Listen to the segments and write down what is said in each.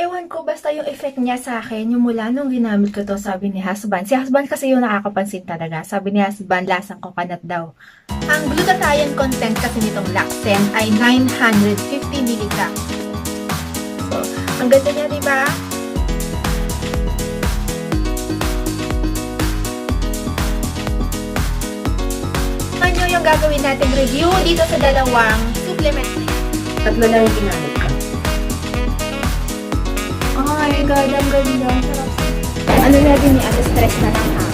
Ewan ko, basta yung effect niya sa akin, yung mula nung ginamit ko to, sabi ni husband. Si husband kasi yung nakakapansin talaga. Sabi ni husband, lasang coconut daw. Ang glutathione content kasi nitong Laxen ay 950 mg. So, ang ganda niya, di ba? Ano yung gagawin nating review dito sa dalawang supplement? Tatlo lang yung ginamit ko. Oh my God, ang ganda. Sarap. Ano na din yung stress na lang ha.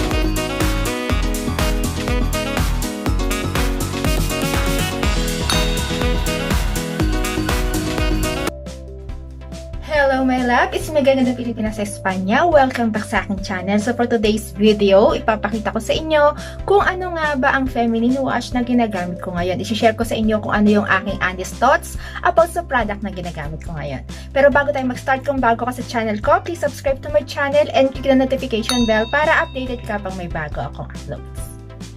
Hello my love, it's me Ganda ng Pilipinas sa Espanya. Welcome back sa aking channel. So for today's video, ipapakita ko sa inyo kung ano nga ba ang feminine wash na ginagamit ko ngayon. I-share ko sa inyo kung ano yung aking honest thoughts about sa product na ginagamit ko ngayon. Pero bago tayo mag-start, kung bago ka sa channel ko, please subscribe to my channel and click the notification bell para updated ka pang may bago akong uploads.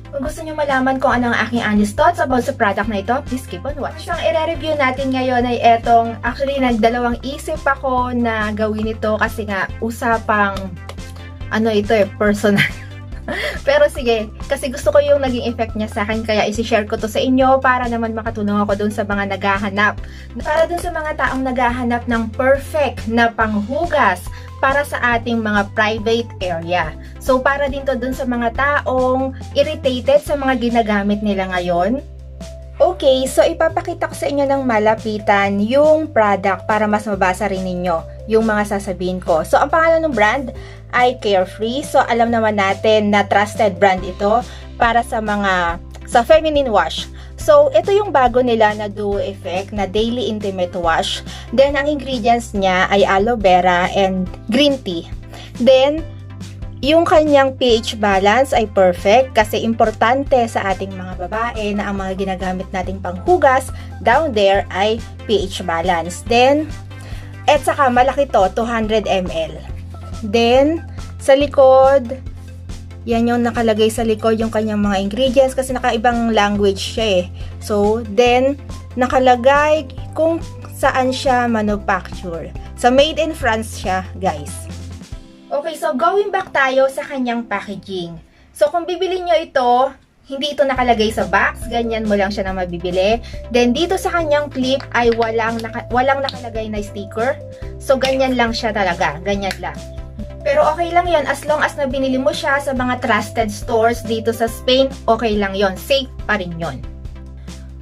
Kung gusto nyo malaman kung ano ang aking honest thoughts about sa product na ito, please keep on watching. Ang i-review natin ngayon ay etong, actually nagdalawang isip ako na gawin ito kasi nga usapang, personal. Pero sige, kasi gusto ko yung naging effect niya sa akin, kaya isi-share ko to sa inyo para naman makatulong ako dun sa mga naghahanap. Para dun sa mga taong naghahanap ng perfect na panghugas para sa ating mga private area. So, para din to dun sa mga taong irritated sa mga ginagamit nila ngayon. Okay, so ipapakita ko sa inyo ng malapitan yung product para mas mabasa rin ninyo yung mga sasabihin ko. So, ang pangalan ng brand ay Carefree. So, alam naman natin na trusted brand ito para sa feminine wash. So, ito yung bago nila na Duo Effect na Daily Intimate Wash. Then, ang ingredients niya ay aloe vera and green tea. Then, yung kanyang pH balance ay perfect kasi importante sa ating mga babae na ang mga ginagamit nating panghugas down there ay pH balance. Then, at saka malaki to, 200 ml. Then, sa likod, yan yung nakalagay sa likod yung kanyang mga ingredients kasi nakaibang language siya eh. So, then, nakalagay kung saan siya manufacture. So, made in France siya, guys. Okay, so going back tayo sa kanyang packaging. So, kung bibili nyo ito, hindi ito nakalagay sa box, ganyan mo lang siya na mabibili. Then, dito sa kanyang clip ay walang nakalagay na sticker. So, ganyan lang siya talaga, ganyan lang. Pero okay lang yon as long as na binili mo siya sa mga trusted stores dito sa Spain, okay lang yon, safe pa rin yon.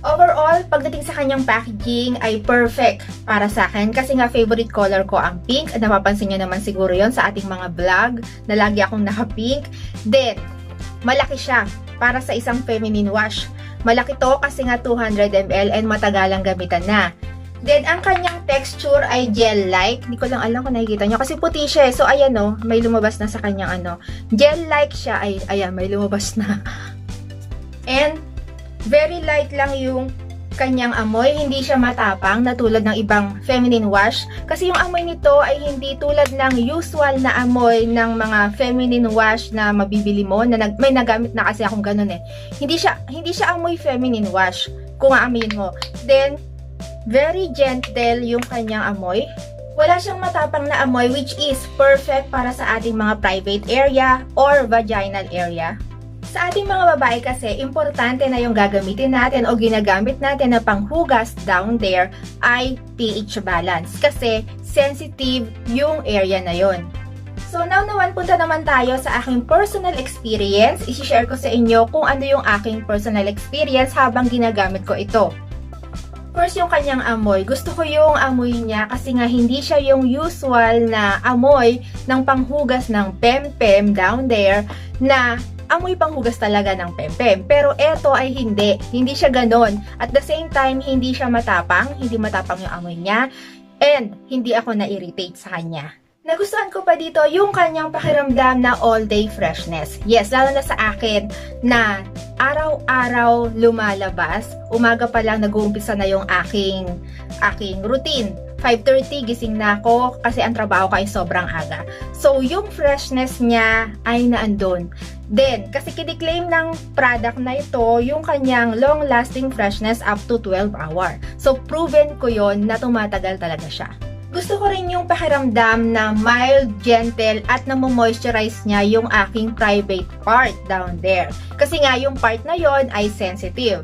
Overall, pagdating sa kanyang packaging ay perfect para sa akin kasi nga favorite color ko ang pink. Napapansin nyo naman siguro yon sa ating mga vlog na lagi akong naka-pink. Then, malaki siya para sa isang feminine wash. Malaki to kasi nga 200 ml and matagalang gamitan na. Then, ang kanyang texture ay gel-like. Hindi ko lang alam kung nakikita nyo. Kasi puti siya. So, ayan o. May lumabas na sa kanyang Gel-like siya. Ayan, may lumabas na. And, very light lang yung kanyang amoy. Hindi siya matapang na tulad ng ibang feminine wash. Kasi yung amoy nito ay hindi tulad ng usual na amoy ng mga feminine wash na mabibili mo. May nagamit na kasi akong ganun eh. Hindi siya amoy feminine wash kung aamin mo. Then, very gentle yung kanyang amoy. Wala siyang matapang na amoy which is perfect para sa ating mga private area or vaginal area. Sa ating mga babae kasi, importante na yung gagamitin natin o ginagamit natin na panghugas down there ay pH balance kasi sensitive yung area na yon. So now naman punta naman tayo sa aking personal experience. I-share ko sa inyo kung ano yung aking personal experience habang ginagamit ko ito. First, yung kanyang amoy. Gusto ko yung amoy niya kasi nga hindi siya yung usual na amoy ng panghugas ng pempem down there na amoy panghugas talaga ng pempem. Pero eto ay hindi. Hindi siya ganon. At the same time, hindi siya matapang. Hindi matapang yung amoy niya. And hindi ako na-irritate sa kanya. Nagustuhan ko pa dito yung kanyang pakiramdam na all-day freshness. Yes, lalo na sa akin na araw-araw lumalabas. Umaga pa lang nag-uumpisa na yung aking routine. 5:30 gising na ako kasi ang trabaho ko ay sobrang aga. So, yung freshness niya ay naandun. Then, kasi kiniklaim ng product na ito, yung kanyang long-lasting freshness up to 12 hour. So, proven ko yon na tumatagal talaga siya. Gusto ko rin yung pakiramdam na mild, gentle, at namo-moisturize niya yung aking private part down there. Kasi nga yung part na yon ay sensitive.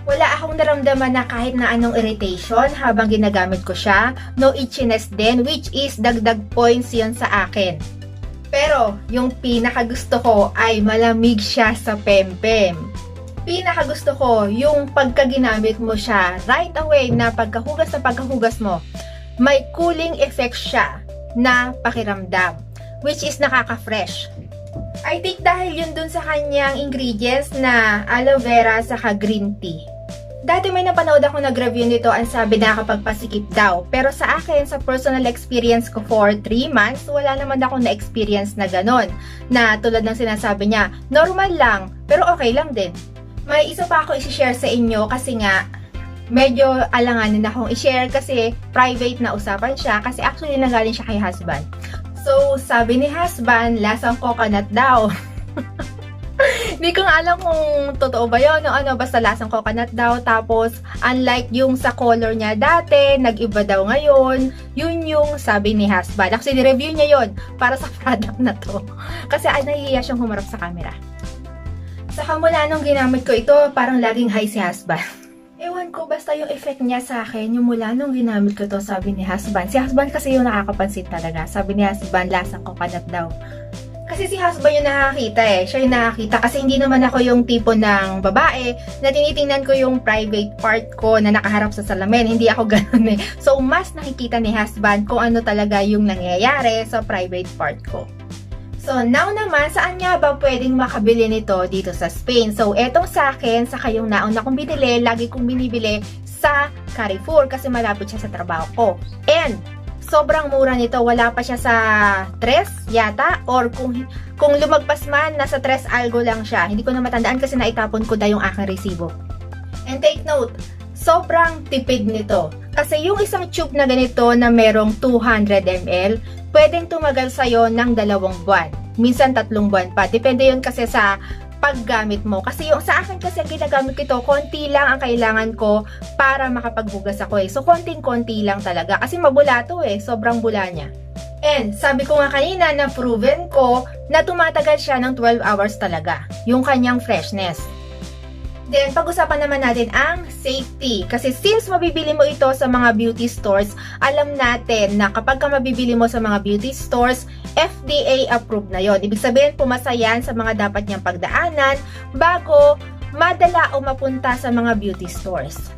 Wala akong naramdaman na kahit na anong irritation habang ginagamit ko siya. No itchiness din, which is dagdag points yon sa akin. Pero yung pinakagusto ko ay malamig siya sa pempem. Pinakagusto ko yung pagkaginamit mo siya right away na pagkahugas mo. May cooling effect siya na pakiramdam, which is nakaka-fresh. I think dahil yun dun sa kanyang ingredients na aloe vera saka green tea. Dati may napanood ako nag-review nito, ang sabi na nakakapagpasikip daw. Pero sa akin, sa personal experience ko for 3 months, wala naman ako na-experience na ganon. Na tulad ng sinasabi niya, normal lang, pero okay lang din. May isa pa ako isi-share sa inyo kasi nga, medyo alanganin akong i-share kasi private na usapan siya kasi actually nanggaling siya kay husband. So, sabi ni husband, lasang coconut daw. Hindi ko nga alam kung totoo ba yun o ano, basta lasang coconut daw. Tapos, unlike yung sa color niya dati, nag-iba daw ngayon. Yun yung sabi ni husband. Actually, review niya yun para sa product na to. Kasi nahihiya siyang humarap sa camera. Saka mula nung ginamit ko ito, parang laging high si husband. Ewan ko, basta yung effect niya sa akin, yung mula nung ginamit ko to, sabi ni husband. Si husband kasi yung nakakapansin talaga. Sabi ni husband, lasang coconut daw. Kasi si husband yung nakakita siya yung nakakita. Kasi hindi naman ako yung tipo ng babae na tinitingnan ko yung private part ko na nakaharap sa salamin. Hindi ako ganun So, mas nakikita ni husband kung ano talaga yung nangyayari sa private part ko. So, now naman, saan nga ba pwedeng makabili nito dito sa Spain? So, etong sa akin, sa kayong nauna kong binili, lagi kong binibili sa Carrefour kasi malapit siya sa trabaho ko. And, sobrang mura nito. Wala pa siya sa 3 yata. Or kung lumagpas man, nasa 3 algo lang siya. Hindi ko na matandaan kasi naitapon ko na yung aking resibo. And take note, sobrang tipid nito. Kasi yung isang tube na ganito na merong 200 ml, pwedeng tumagal sa'yo ng 2 buwan. Minsan 3 buwan pa. Depende yun kasi sa paggamit mo. Kasi yung sa akin kasi ang ginagamit ko ito, konti lang ang kailangan ko para makapaghugas ako So, konting-konti lang talaga. Kasi mabula to Sobrang bula niya. And, sabi ko nga kanina na proven ko na tumatagal siya ng 12 hours talaga. Yung kanyang freshness. Then, pag-usapan naman natin ang safety. Kasi since mabibili mo ito sa mga beauty stores, alam natin na kapag ka mabibili mo sa mga beauty stores, FDA approved na yon. Ibig sabihin, pumasa yan sa mga dapat niyang pagdaanan bago madala o mapunta sa mga beauty stores.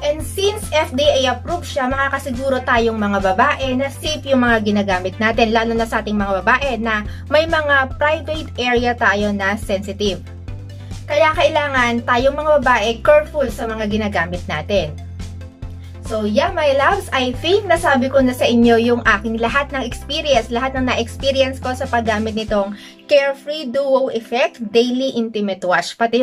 And since FDA approved siya, makakasiguro tayong mga babae na safe yung mga ginagamit natin, lalo na sa ating mga babae na may mga private area tayo na sensitive. Kaya kailangan tayong mga babae careful sa mga ginagamit natin. So yeah, my loves, I think nasabi ko na sa inyo yung aking lahat ng experience, lahat ng na-experience ko sa paggamit nitong Carefree Duo Effect Daily Intimate Wash. Pati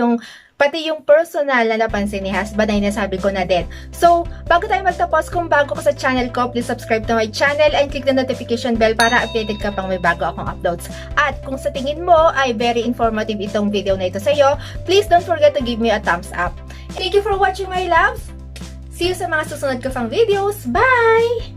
yung personal na napansin ni husband ay nasabi ko na din. So, bago tayo magtapos, kung bago ka sa channel ko, please subscribe to my channel and click the notification bell para updated ka pang may bago akong uploads. At kung sa tingin mo ay very informative itong video na ito sa iyo, please don't forget to give me a thumbs up. Thank you for watching, my loves! See you sa mga susunod ko pang videos. Bye!